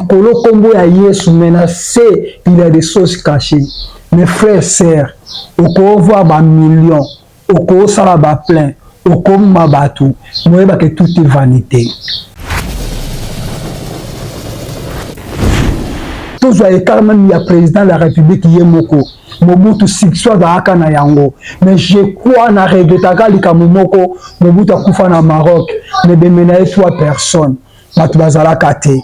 likolo kombo ya Yesu menacé, il y a des choses cachées. Mes frères et sœurs, oko voir ba millions, oko sala ba plein, oko mabatu, moyeba que tout est vanité. Tous les carmen ya président de la République yemoko, Mobutu sikso da aka na yango, mais je crois na regretaka likamoko, Mobutu akufa na Maroc, ne bemenaye 3 personnes, batu bazala kate.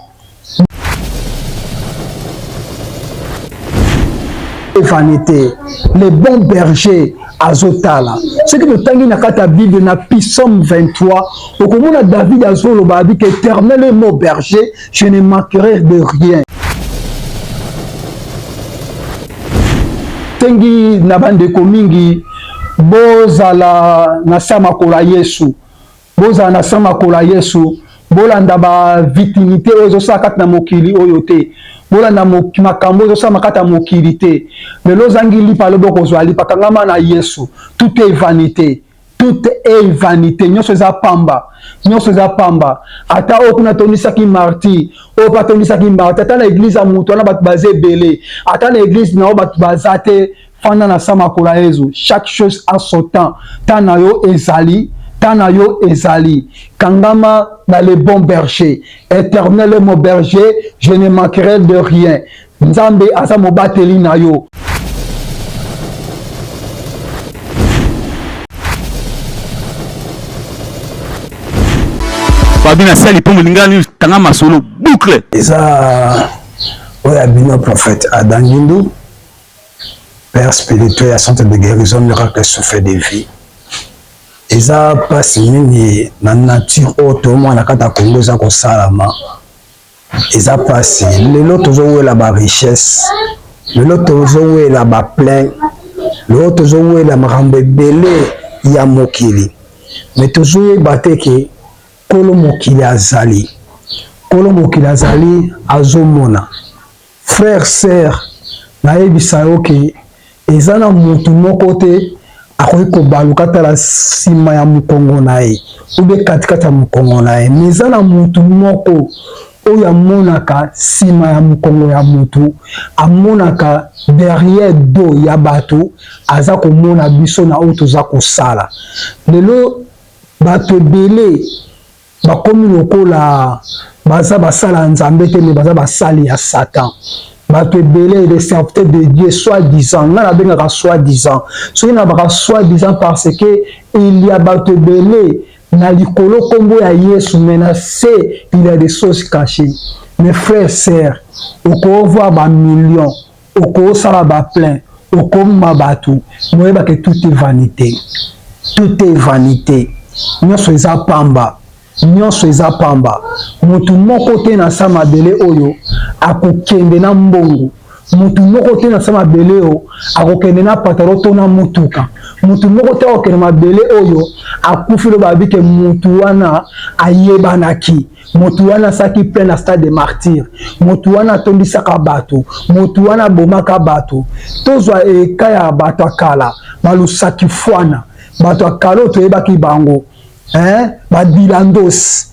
Vanité, les bons bergers azotala. Ce que nous tangi na kata Bible na Psaume 23, au commun à David azolo babi que éternel est mon berger, je ne manquerai de rien. Tangi na bande komingi bozala na sama kola Yesu. Bozala na sama kola Yesu. Bolanda ba victimité ozo sakat na mokili oyote. Bolanda makambo ozo samakata mokili te. Lelo zangi lipa lobo kozwali pakangama na Yesu. Tout est vanité. Tout est vanité. Nyonso eza pamba. Nyonso eza pamba. Ata okuna tondisa ki marti. Opa tondisa ki marti. Ata na église a mutu na batu baze belé. Ata na église na batu bazate fanda na sama kola Yesu. Chaque chose a son temps. Tana yo ezali. Tanayo ezali, kangama na les bons bergers, éternel est mon berger, je ne manquerai de rien. Nzambe asa mobateli na yo. Babina sali pour mlingani tanga masolo boucle. Eza oya bino prophète Adam Gindu, père spirituel à centre de guérison miracle souffle de vie. Eza pasi mingi na nature oto mwana kata Kongo za ko salama. Eza pasi lelo tozowela ba richesse, lelo tozowela ba plein, lelo tozowela makambo ebele ya mokili. Mais tozoye bateke kolo mokili azali. Kolo mokili azali azomona. Frère sœur na yebisa yo ke eza na mutu moko te akoki kobaluka tala nsima ya mokongo na ye ube katikati ya mokongo na ye mais eza na mutu moko oyo amonaka nsima ya mokongo ya mutu amonaka derrière do ya bato aza komona biso na oyo toza kosala lelo bato ebele bakomi lokola baza basala nzambe te mais baza basali ya Satan. Bato ebele les serviteurs de Dieu soi-disant, nga na bengaka soi-disant. Soki na baka soi-disant parce que il y a bato ebele na likolo kombo ya Yesu menacé, il y a des choses cachées. Mes frères et sœurs, oko voir ba millions, oko sala ba plein, oko mabatu, moyeba que tout est vanité. Tout est vanité. Nyonso eza pamba. Nyonso eza pamba. Mutu moko te na sama bele oyo akokende na mbongo. Mutu moko te na sama bele oyo akokende na pataro to na mutuka. Mutu moko te akokende na bele oyo akufilo babike mutu wana ayebanaki. Mutu wana saki plein na stade de martyr. Mutu wana tondisaka bato. Mutu wana bomaka bato. Tozwa ekaya bato akala balusaki fwana. Bato akala toyebaki bango. Badilandos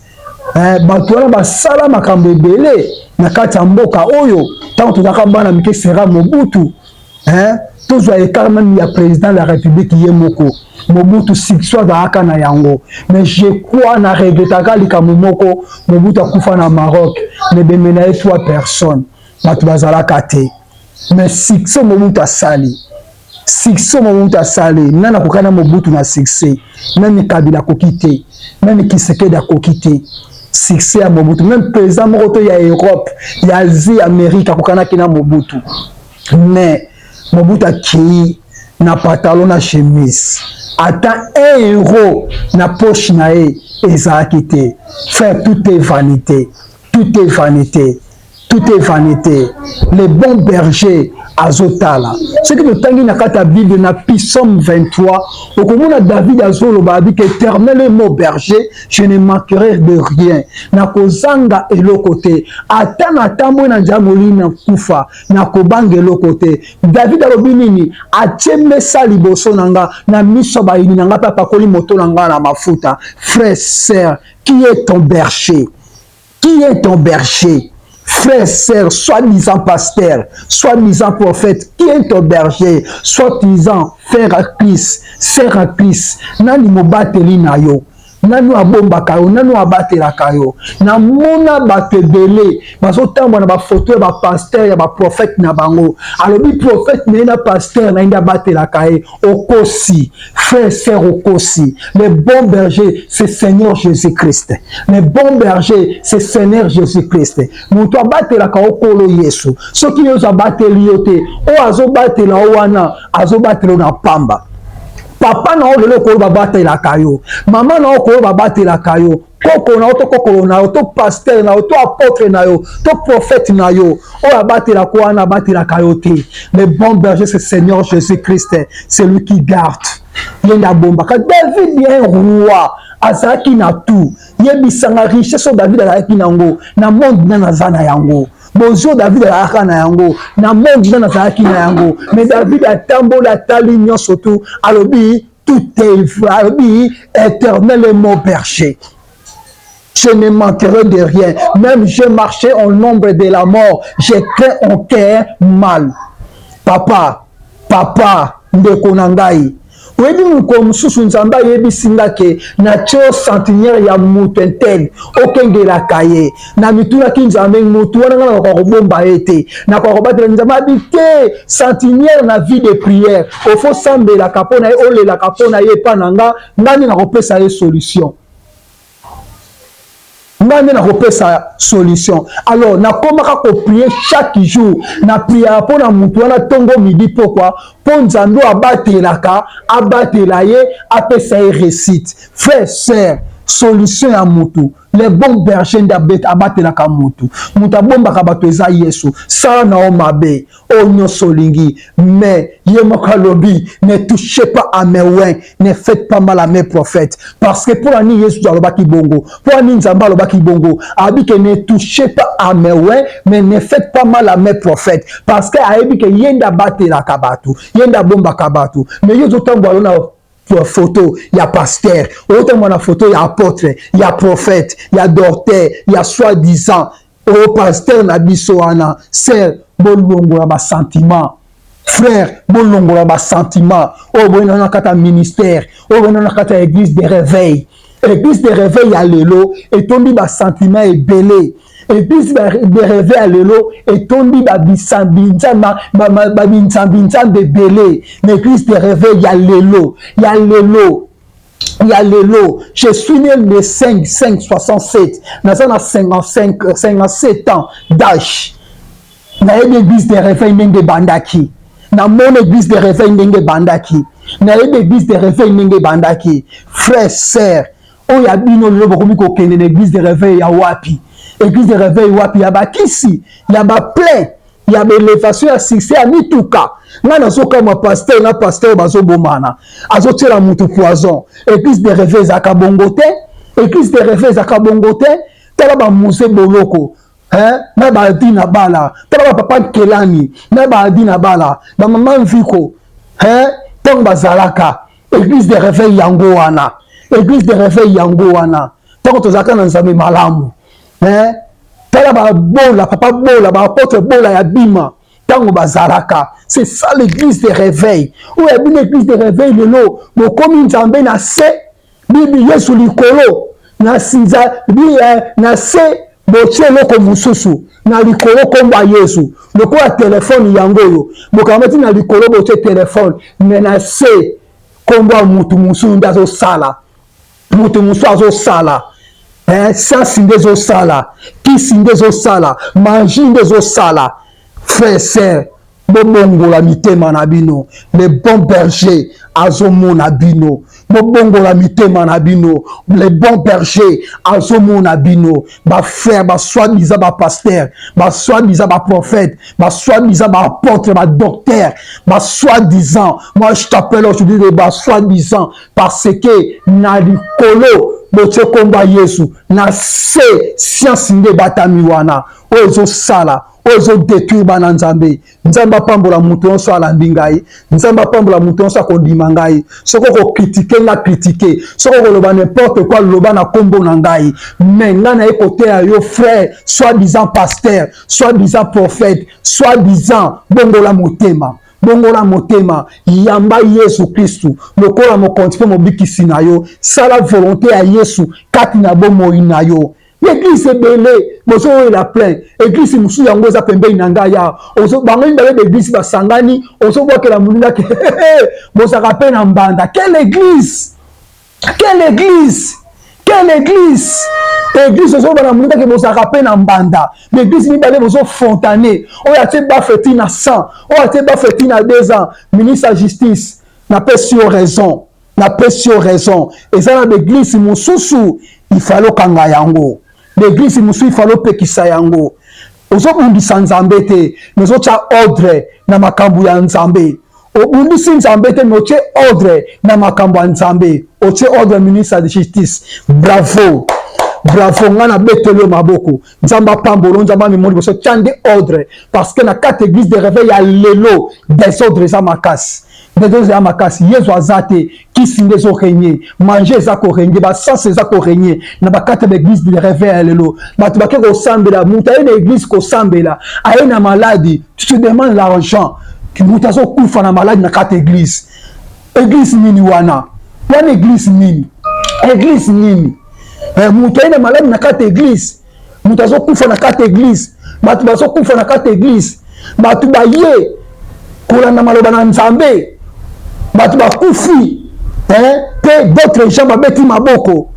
bato wana basala makambo ebele na kati ya mboka oyo ntango tozalaka bana mike sera Mobutu tozwa ekart même ya président de la République ye moko Mobutu sikso azalaka na yango mais je crois na regretaka likambo moko Mobutu akufa na Maroc ne bemenaye 3 personnes bato bazalaka te mais sikso Mobutu asali. Sikso Mobutu asali nana kokana Mobutu na succès même Kabila kokite même Kisekedi kokite succès à Mobutu même président moko ya Europe ya Asie Amérique kokana kina Mobutu mais Mobutu aki na pantalon na chemise ata 1 euro na poche na ye ezalaki te. Frère, tout est vanité, tout est vanité. Tout est vanité. Les bons bergers azotala. Ce que nous tangi na kata Bible na Psaume 23, au commun à David azolo babi que éternel est mon berger, je ne manquerai de rien. Na kozanga elokote, atana tambo na jamoli na kufa, na kobanga elokote. David alobi nini, atie sali boso nanga, na miso ba ini nanga papa koli moto nanga na mafuta. Frère, sœur, qui est ton berger? Qui est ton berger? frère, sœur, soi-disant pasteur, soi-disant prophète, qui est ton berger, soi-disant frère à Christ, sœur à Christ, nani mobateli na yo. Nanu abombaka yo, nanu abatelaka yo. Na mona batebele, bazotambo na ba photo ya ba pasteur ya ba prophète na bango. Alobi prophète na pasteur na inda batelaka ye. Okosi, frère sœur okosi. Le bon berger, c'est Seigneur Jésus-Christ. Le bon berger, c'est Seigneur Jésus-Christ. Mutu abatelaka okolo Yesu. Soki yo abateli yo te, o azobatela wana, azobatela na pamba. Papa na olele ko babate la kayo, maman na ko babate la kayo, koko na to koko na to pasteur na to apôtre na yo, to prophète na yo, o babate la ko na babate la kayo te. Le bon berger c'est Seigneur Jésus-Christ, c'est lui qui garde. Yenda bomba ka David est roi, azaki na tout. Yebisanga richesse so David azaki nango, na monde na nazana yango. Bonjour David a na yango na monde na zaki na yango mais David a tambola tali nyonso tout alobi tout est alobi éternel est mon berger, je ne manquerai de rien, même je marchais en l'ombre de la mort, je crains aucun mal. Papa ndeko na ngai webi muko mususu nzamba yebi singake na cho centenaire ya mutu entel okengela kaye na mituna kinzambe mutu wana ngana ko bomba ete na ko batela nzamba bité centenaire na vie de prière au faut sambela kapona e olela kapona ye pananga ngani na kopesa ye solution. Ngani na kopesa solution. Alors na komaka ko prier chaque jour na prière pour na mutu wana tongo midi pourquoi pour nzando abatelaka abatela ye apesa ye récite. Frère sœur solution ya mutu les bons bergers d'abet abatelaka mutu mutu abombaka bato eza Yesu sala na omabe onyo solingi mais yemoka lobi ne touchez pas à mes oins, ne faites pas mal à mes prophètes parce que pour ani Yesu alobaki bongo pour ani nzamba alobaki bongo abi que ne touchez pas à mes oins mais ne faites pas mal à mes prophètes parce que ayebi que yenda batelaka bato yenda bombaka bato mais yo zotambo alona photo, il y a pasteur, autant mon photo, il y a apôtre, il y a prophète, il y a docteur, il y a soi-disant, au pasteur na bisoana, c'est bolongo ba sentiment. Frère, bolongo ba sentiment. Oh bon on a kata ministère, oh bon on a kata église de réveil. Église de réveil à l'élo et tondi ba sentiment est belé. Église de réveil à l'élo et tondi ba bisambinza ba binsambinza de belé. L'église de réveil à l'élo, il y a l'élo. Il y a l'élo. Je suis né le 5-67. Nous avons 57 ans d'âge. Na église de réveil nenge bandaki. Na mon église de réveil nenge bandaki. Na église de réveil nenge bandaki. Frère, sœur, oh ya bino lobo komiko kende l'église de réveil ya wapi. Église de réveil wapi ya ba kisi, ya ba plein, ya ba élévation ya succès ya mituka. Nga nazoka ma pasteur bazo bomana. Azo tira mutu poison. Église de réveil za kabongote, église de réveil za kabongote, tala ba musée boloko. Hein? Na ba dina bala, tala ba papa Kelani, na ba dina bala, ba maman Viko. Hein? Tong bazalaka. Église de réveil yango wana. Église de réveil yango wana. Tong tozaka na nzambe malamu. Hein? Tala ba bola, papa bola, ba apôtre bola ya bima. Tango bazalaka. C'est ça l'église de réveil. Ou ya une église de réveil lelo, mo komi nzambe na se, bibi Yesu likolo, na sinza, bi na se, botie loko mususu, na likolo komba Yesu. Loko ya téléphone yango yo. Bokamati na likolo botie téléphone, mais na se komba mutu mususu ndazo sala. Mutu mususu azo sala. Ça sindezo sala, qui sindezo sala, mangindezo sala. Frère, sœur, bobongo la mitema na bino, le bon berger azomo na bino, bobongo la mitema na bino, le bon berger azomo na bino, ba frère, ba soi-disant ba pasteur, ba soi-disant ba prophète, ba soi-disant ba apôtre, ba docteur, ba soi-disant, moi je t'appelle aujourd'hui ba soi-disant parce que na likolo bote komba Yesu na se science nde batami wana ozo sala ozo détruire bana nzambe nzamba pambola mutu onso alandi ngai nzamba pambola mutu onso akondima ngai soko ko critiquer nga critiquer soko ko loba n'importe quoi loba na kombo na ngai mais nga na écouter yo frère soi-disant pasteur soi-disant prophète soi-disant bongola motema bongola motema yamba Yesu Kristu lokola mokonti mo bikisi na yo sala volonté ya Yesu kati na bomoi na yo. L'église est belée, mais il a plein. L'église est moussou yango eza pembe inangaya. Oso bango indale d'église ba sangani, oso voit que la moulina que bon ça rappelle en banda. Quelle église? Quelle église? Quelle église? L'église oso ba la moulina que bon ça rappelle en banda. L'église ni balé oso fontané. On a été ba fêtine à 100, on a été ba fêtine à 2 ans. Ministre de justice n'a pas sur raison. N'a pas sur raison. Et ça l'église moussou il fallait kanga yango. L'église musu il fallait pekisa yango. Ozo bundisa nzambe te, mais ocha ordre na makambo ya nzambe. Obundisi nzambe te, mais oche ordre na makambo ya nzambe. Oche ordre ministre de justice. Bravo. Bravo ngana betelo maboko. Nzamba pambolo nzamba mimoli boso chande ordre parce que na quatre églises de réveil ya lelo des ordres za makasi. Des ordres za makasi yezo azate qui sinde zo régner, manger za ko régner, ba sens za ko régner na ba quatre églises de réveil ya lelo. Ba tu ba ke ko sambela, muta ene église ko sambela, a na maladie, tu te demandes l'argent. Ki muta zo kufa na maladie na quatre églises. Église nini wana? Wana église nini? Église nini? Mutu aina maladi na kati église mutu azokufa na kati église batu bazokufa na kati église batu baye kolanda maloba na nzambe batu bakufi pe d'autres gens babeti maboko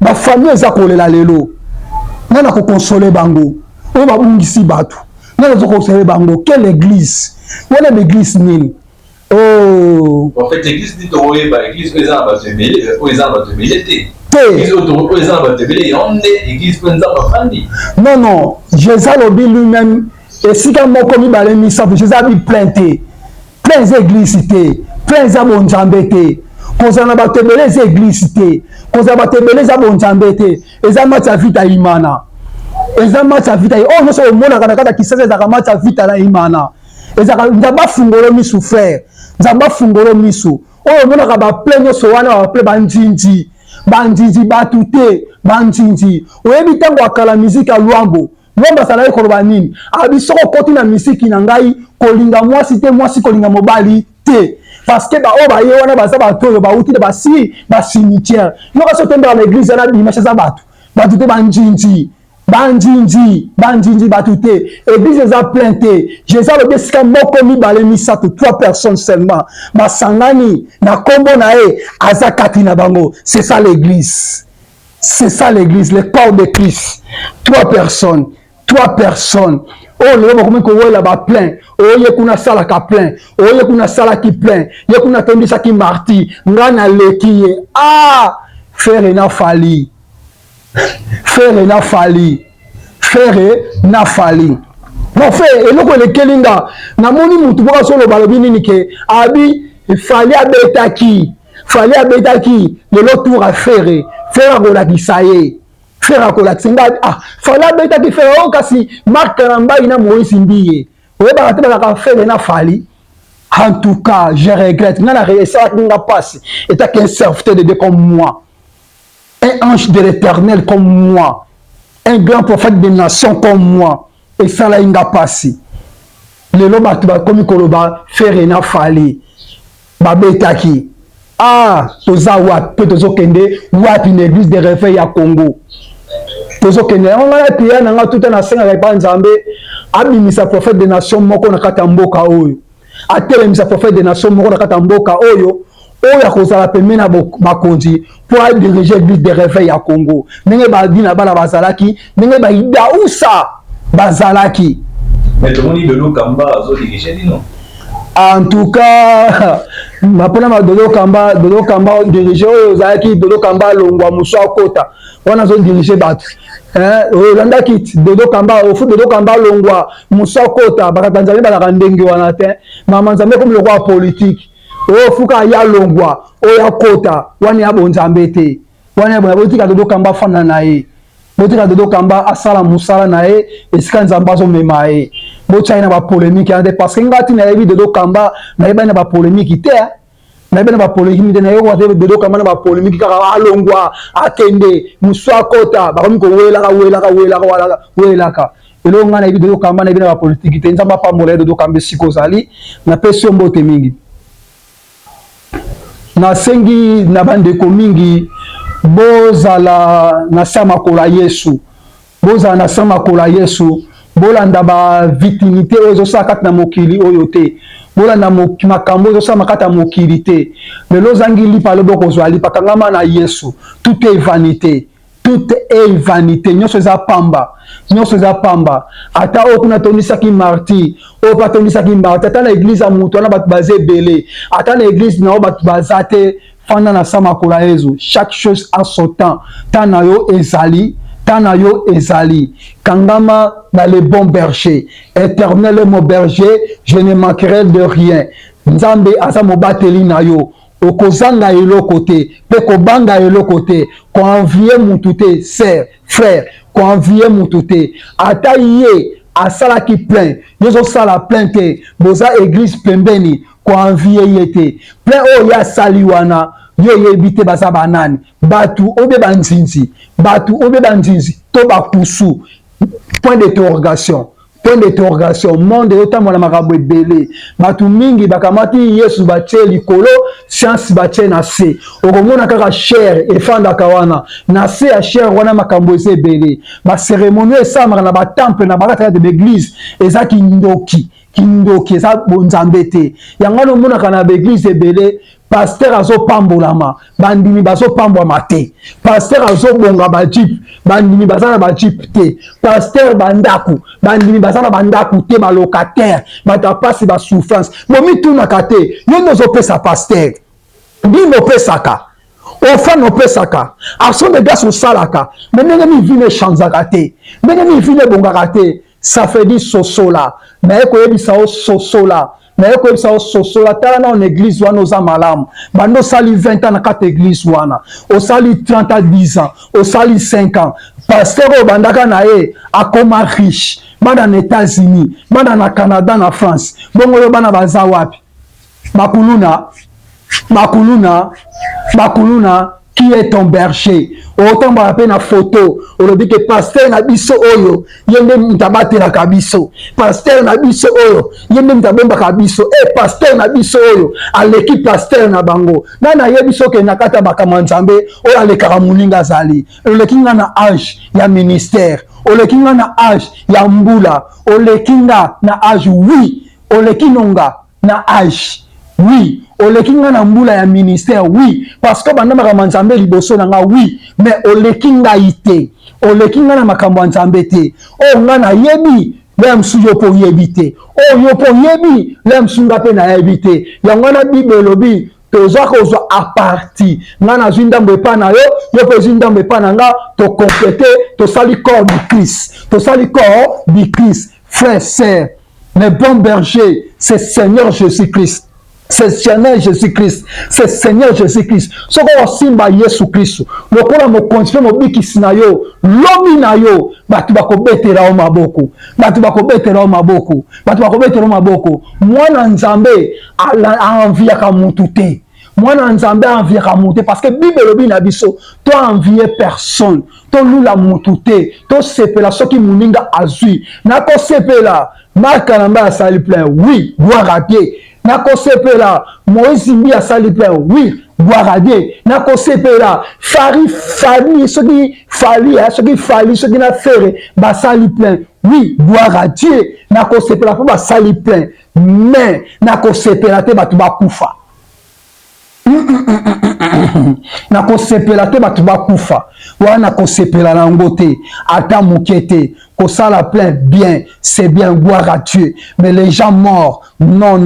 bafamille eza kolela lelo nana kokonsole bango oyo babungisi batu nana azokonsole bango quelle église wana l'église nini? Oh en fait l'église dit toyeba église oyo eza na bato ebele oyo eza na bato ebele te. Non, non, Jésus lobby lui-même, et si quand mon commis balé mis ça, Jésus a dit plein d'églises, plein d'abonjambété, qu'on a battu les églises, qu'on a battu les abonjambété, et ça m'a ta vie à Imana. Et ça m'a ta vie à oh, non, c'est au monde à qui s'est à ta vie à Imana. Et ça n'a pas fungolo misu frère, ça n'a pas fungolo misu. Oh, le monde a plein de soana, a plein bandinji. Bandinji batute bandinji oyebi tango akala musique ya Luambo asala ekoloba nini abisoko koti na musique na ngai kolinga mwasi te mwasi kolinga mobali te parce que ba o ba ye wana baza bato oyo bauti de basi cimetière yoka so tembela na église na dimanche za bato batute bandinji batute église eza plein te Jésus le desika moko mibale misato 3 personnes seulement basangani na kombo na e aza kati na bango c'est ça l'église le corps de Christ 3 personnes oh le bokomi ko wela ba plein oh ye kuna sala ka plein oh ye kuna sala ki plein ye kuna tondisa ki marty ngana leki ye frère na fali mon frère eloko elekelinga namoni mutu boka solo balobi nini ke abi fali abetaki lelo tour à frère akolakisa ye frère akolakisa nga fali abetaki frère o kasi Marc Karambai na Moïse Ndiye oyebaka te bazaka frère na fali. En tout cas je regrette nga na réussir nga passe état qu'un serviteur de Dieu comme moi, un ange de l'Éternel comme moi, un grand prophète des nations comme moi, et ça là inga passi. Le loba tuba komi koloba faire na fali. Babetaki. Toza wat pe tozo kende wat une église de réveil à Congo. Tozo kende on a prié na nga tout na senga ba nzambe abimisa prophète des nations moko na kata mboka oyo. Atelemisa prophète des nations moko na kata mboka oyo. Oya kozala pembe na bakonzi pour diriger l'église de réveil à Congo. Ndenge badina bala bazalaki, ndenge ba idausa bazalaki. Mais tout le monde dit Dodo Kamba azo diriger dino. En tout cas, mapona ma Dodo Kamba diriger ozalaki Dodo Kamba longwa muso akota. Wana zo diriger batu. Olanda kit Dodo Kamba ofu Dodo Kamba longwa muso akota bakatanzania balaka ndenge wana te. Mama nzambe comme le roi politique. O fuka ya longwa o ya kota wani ya bonzambe te wani ya bonzambe tika Dodo Kamba fana na ye botika Dodo Kamba asala musala na ye esika nzambe azomema ye botia na ba polémique ande parce que ngati na yebi Dodo Kamba na yeba na ba polémique te na yeba na ba polémique na yo wa Dodo Kamba na ba polémique kaka alongwa akende muswa kota ba komi ko wela ka elo nga na yebi Dodo Kamba na yebi na ba politique te nzamba pa mola Dodo Kamba siko zali na pesi mbote mingi na sengi na bandeko mingi bozala na sama kola Yesu bozala na sama kola Yesu bolanda ba victimité ozo saka na mokili oyo te bolanda makambo ozo saka makata mokili te lelo zangi lipa lobo kozwa lipa kangama na Yesu tout est vanité. Tout est vanité. Nyonso eza pamba. Nyonso eza pamba. Ata okuna tonisa ki marti. Opa tonisa ki marti. Ata na église a mutu na batu bazé belé. Ata na église na batu bazate fanda na sama kola Yesu. Chaque chose a son temps. Tana yo ezali. Tana yo ezali. Kangama dans le bon berger. Éternel mon berger, je ne manquerai de rien. Nzambe asa mobateli na yo. Okozanga eloko te pe kobanga eloko te ko envier mutu te sœur frère ko envier mutu te ata ye asala ki plein yozo sala plein te boza église pembeni ko envier ye te plein o ya sali wana yo yebite baza banani batu obe banzinzi to bakusu point d'interrogation. Point d'interrogation, monde yotambo na makambo belé. Batu mingi bakamati Yesu batie likolo, science batie na se. Okomona kaka chair efanda kawana. Na se a chair wana makambo ese belé. Ba cérémonie esamaka na ba temple na bakata de l'église eza kindoki eza bonzambe te. Yango no mona kana ba église belé. Pasteur azo pambolama, bandimi bazo pambwama te. Pasteur azo bonga ba jeep, bandimi bazana ba jeep te. Pasteur bandaku, bandimi bazana bandaku te ba locataire, bata pasi ba souffrance. Momi tuna kate, yo nozo pesa pasteur. Bimo pesaka. Ofa no pesaka. Aso de gas salaka. Menenge mi vine chanzaka te. Menenge mi vine bonga te. Ça fait dit sosola. Mais ko yebisa o sosola. Mais comme ça sosola tala na en église wana oza malamu bando sali 20 ans na kata église wana o sali 30 ans 10 ans o sali 5 ans pasteur o bandaka na ye akoma riche bana na États-Unis bana na Canada na France bongo yo bana baza wapi makuluna qui est ton berger autant ba pe na photo on dit que pasteur na biso oyo yende mtabate na kabiso pasteur na biso oyo yende mtabomba kabiso pasteur na biso oyo aleki pasteur na bango na yebiso ke nakata bakamanzambe oyo aleka muninga zali olekinga na âge ya ministère olekinga na âge ya mbula olekinga na âge oui olekinonga na âge oui olekinga na mbula ya ministère oui parce que banda makambo nzambe liboso na nga oui mais olekinga ite olekinga na makambo nzambe te o nga na yebi lem su yo po yebi te o yo po yebi lem su nga pe na yebi te yango na Bible bi toza kozwa a parti nga na zindambo epa na yo po zindambo epa na nga to compléter to sali corps du Christ frère sœur le bon berger c'est Seigneur Jésus-Christ. C'est Seigneur Jésus-Christ. C'est Seigneur Jésus-Christ. Ce qu'on simba Yesu Christ. Le kola mo continue mo bikisi na yo. Lobi na yo. Batu bako betera o maboko. Mwana nzambe a envie ka mutu te. Mwana nzambe a envie ka mutu parce que Bible lobi na biso. To envie personne. To lula mutu te. To sepela soki muninga azui. Na ko sepela. Marka namba sali plein. Oui, gloire à Dieu. Nako sepela Moïse mbi a sali plein oui gloire à Dieu nako sepela fali soki na fere ba sali plein oui gloire à Dieu nako sepela po ba sali plein mais nako sepela te batu ba kufa nako sepela te batu ba kufa wana nako sepela na ngote ata mukete ko sala plein bien c'est bien gloire à Dieu mais les gens morts non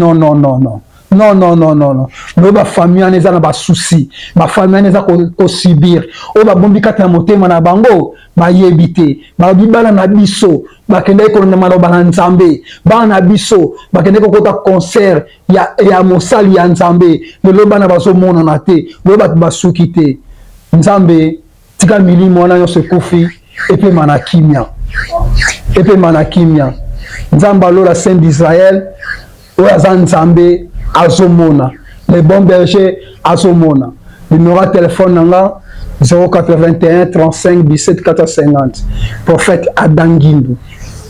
mais ba famille aneza na ba souci ba famille aneza ko subir o ba bombi kata motema na bango ba yebite ba bibala na biso ba kende ko na maloba na nzambe ba na biso ba kende ko kota concert ya mosali ya nzambe le bana bazo mona na te lo ba suki te nzambe tika milimo na yo se kofi epema na kimia, epema na kimia. Nzambe alola Saint d'Israël oyo aza Nzambe azomona, le bon berger azomona. Numéro de téléphone nanga 081 35 17 450. Prophète Adam Guindou.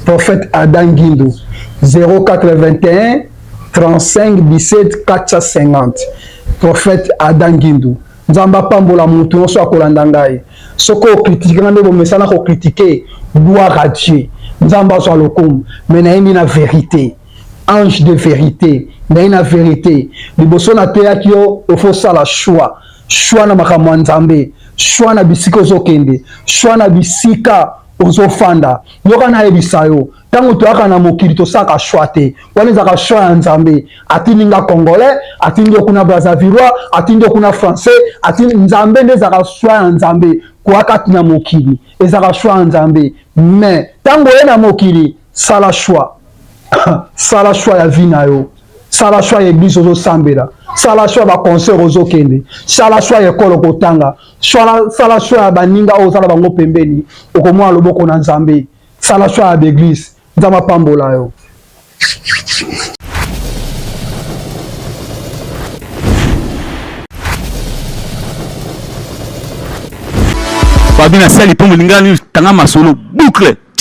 Prophète Adam Guindou. 081 35 17 450. Prophète Adam Guindou. Nzamba pambola mutu nyonso akolanda ngai. Soko okritike ngande bomesana ko critiquer, gloire à Dieu. Nzamba azwa lokumu, mais nayebi na vérité. Ange de vérité, nayebi na vérité. Liboso na teyaki yo, faut ça la choix. Choix na makambo Nzambe, choix na bisika ozokende, choix na bisika ozofanda. Yoka na yebisa yo, tango toyaka na mokili tosaka choix te. Wana ezaka choix ya Nzambe. Atindi nga Congolais, atindi okuna Brazzaville, atindi okuna Français, atindi Nzambe nde ezaka choix ya Nzambe. Koaka na mokili, ezaka choix ya Nzambe. Mais tango ye na mokili, sala choix. Sala choix ya vie na yo. Sala choix ya église ozosambela. Sala choix ba concert ozokende. Sala choix ya ekolo kotanga. Sala choix ya baninga ozala bango pembeni. Okomwa loboko na Nzambe. Sala choix ya église. Nzamba pambola yo. Babina sali po mulingani tanga masolo boucle.